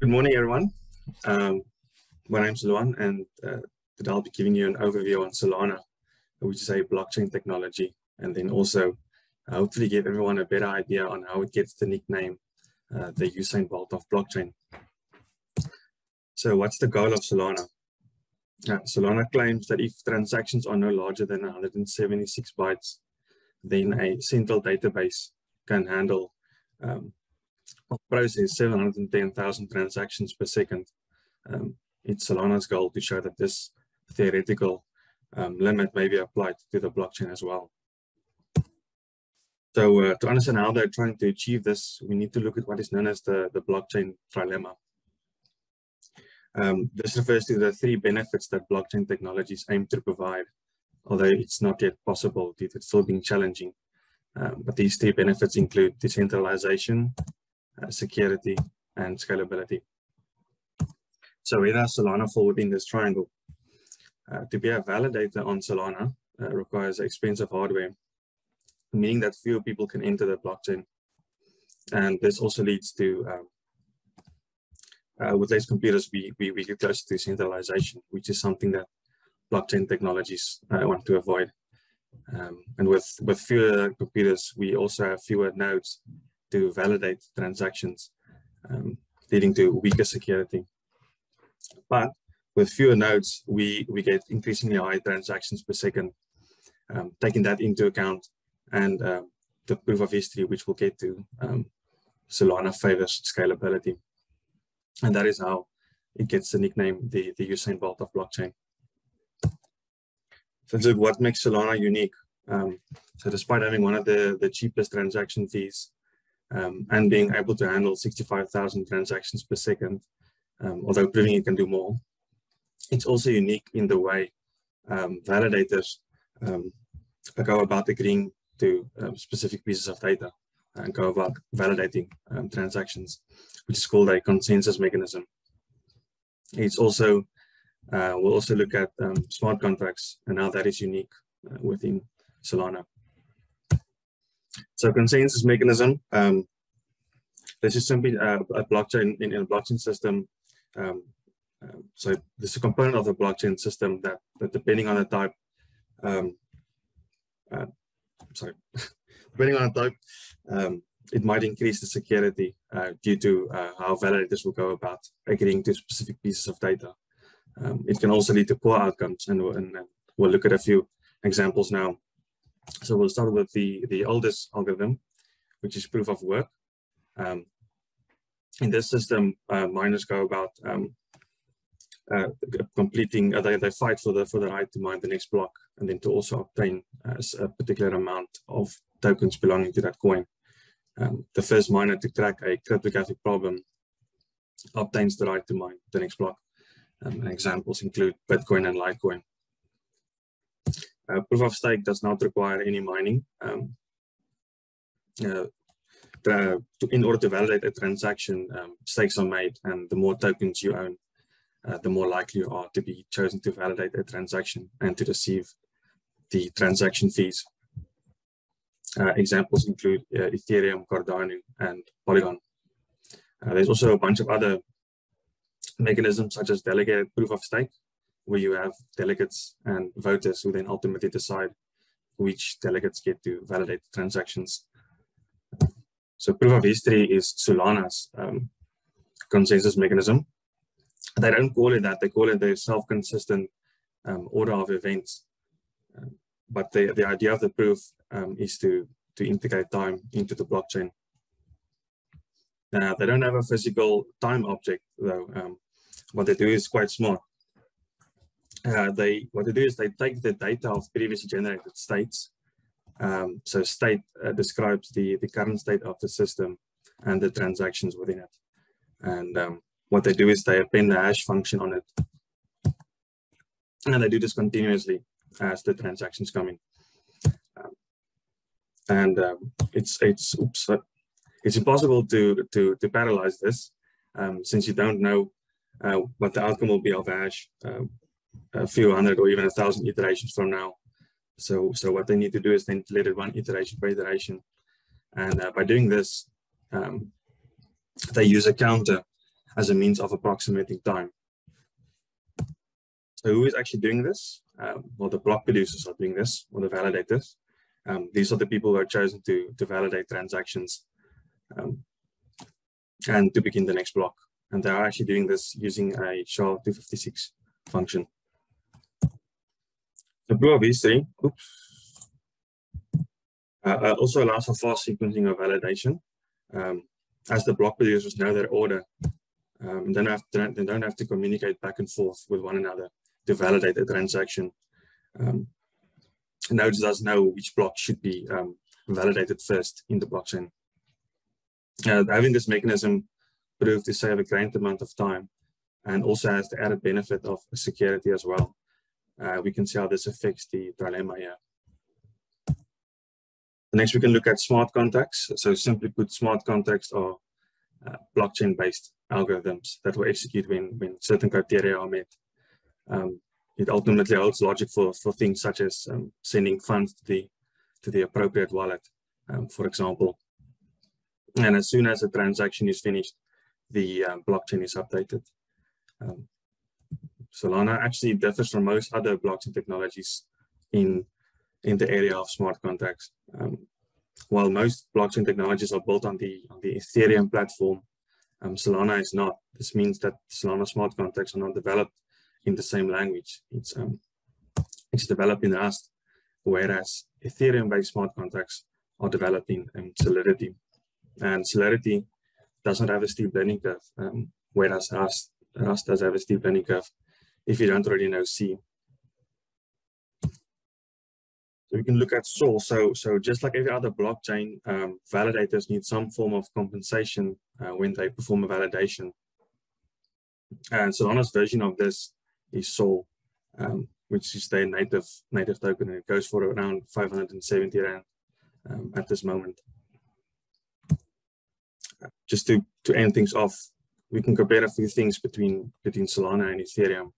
Good morning, everyone. My name's Luan, and today I'll be giving you an overview on Solana, which is a blockchain technology, and then also hopefully give everyone a better idea on how it gets the nickname, the Usain Bolt of blockchain. So what's the goal of Solana? Solana claims that if transactions are no larger than 176 bytes, then a central database can handle process 710,000 transactions per second. It's Solana's goal to show that this theoretical limit may be applied to the blockchain as well. So to understand how they're trying to achieve this, we need to look at what is known as the blockchain trilemma. This refers to the three benefits that blockchain technologies aim to provide, although it's not yet possible due to it still being challenging. But these three benefits include decentralization, security, and scalability. So where does Solana fall within this triangle? To be a validator on Solana requires expensive hardware, meaning that fewer people can enter the blockchain. And this also leads to, with less computers, we get closer to centralization, which is something that blockchain technologies want to avoid. And with fewer computers, we also have fewer nodes to validate transactions, leading to weaker security. But with fewer nodes, we get increasingly high transactions per second, taking that into account, and the proof of history, which we'll get to, Solana favors scalability. And that is how it gets the nickname, the Usain Bolt of blockchain. So what makes Solana unique? So despite having one of the cheapest transaction fees, and being able to handle 65,000 transactions per second, although proving it can do more, it's also unique in the way validators go about agreeing to specific pieces of data and go about validating transactions, which is called a consensus mechanism. It's also, we'll also look at smart contracts and how that is unique within Solana. So consensus mechanism, this is simply a blockchain in a blockchain system. So this is a component of the blockchain system that depending on the type, depending on the type, it might increase the security due to how validators will go about agreeing to specific pieces of data. It can also lead to poor outcomes, and we'll look at a few examples now. So we'll start with the oldest algorithm, which is proof of work. In this system, miners go about completing, they fight for the right to mine the next block, and then to also obtain a particular amount of tokens belonging to that coin. The first miner to crack a cryptographic problem obtains the right to mine the next block. And examples include Bitcoin and Litecoin. Proof of stake does not require any mining. In order to validate a transaction, stakes are made, and the more tokens you own, the more likely you are to be chosen to validate a transaction and to receive the transaction fees. Examples include Ethereum, Cardano, and Polygon. There's also a bunch of other mechanisms, such as delegated proof of stake, where you have delegates and voters who then ultimately decide which delegates get to validate the transactions. So proof of history is Solana's consensus mechanism. They don't call it that, they call it the self-consistent order of events. But the idea of the proof is to integrate time into the blockchain. They don't have a physical time object, though. What they do is quite smart. What they do is they take the data of previously generated states. So state describes the current state of the system and the transactions within it. And what they do is they append the hash function on it. And they do this continuously as the transactions come in. It's impossible to parallelize this since you don't know what the outcome will be of a hash a few hundred or even 1,000 iterations from now. So what they need to do is then let it run iteration by iteration. And by doing this, they use a counter as a means of approximating time. So who is actually doing this? Well, the block producers are doing this, or the validators. These are the people who are chosen to validate transactions and to begin the next block. And they are actually doing this using a SHA-256 function. The proof of history also allows for fast sequencing of validation. As the block producers know their order, they don't have to communicate back and forth with one another to validate a transaction. Nodes does know which block should be validated first in the blockchain. Having this mechanism proved to save a great amount of time and also has the added benefit of security as well. We can see how this affects the trilemma here. Next, we can look at smart contracts. So simply put, smart contracts are blockchain-based algorithms that will execute when certain criteria are met. It ultimately holds logic for things such as sending funds to the appropriate wallet, for example. And as soon as a transaction is finished, the blockchain is updated. Solana actually differs from most other blockchain technologies in the area of smart contracts. While most blockchain technologies are built on the Ethereum platform, Solana is not. This means that Solana smart contracts are not developed in the same language. It's developed in Rust, whereas Ethereum-based smart contracts are developed in Solidity. And Solidity does not have a steep learning curve, whereas Rust does have a steep learning curve if you don't already know C. So we can look at SOL. So just like every other blockchain, validators need some form of compensation when they perform a validation. And Solana's version of this is SOL, which is their native token, and it goes for around 570 Rand at this moment. Just to end things off, we can compare a few things between Solana and Ethereum.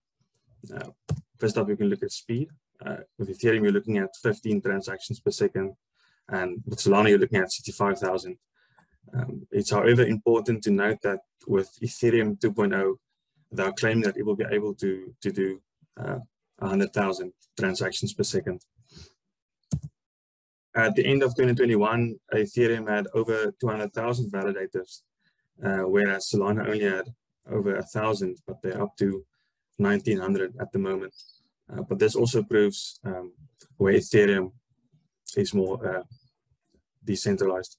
First up, we can look at speed. With Ethereum, you're looking at 15 transactions per second, and with Solana, you're looking at 65,000. It's however important to note that with Ethereum 2.0, they are claiming that it will be able to do 100,000 transactions per second. At the end of 2021, Ethereum had over 200,000 validators, whereas Solana only had over 1,000, but they're up to 1,900 at the moment. But this also proves where Ethereum is more decentralized.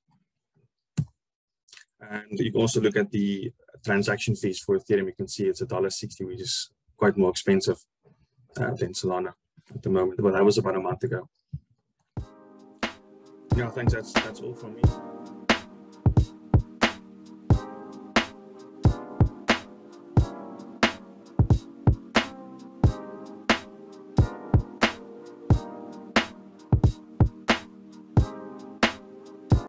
And you can also look at the transaction fees for Ethereum. You can see it's $1.60, which is quite more expensive than Solana at the moment. But that was about a month ago. Yeah, thanks. That's all from me.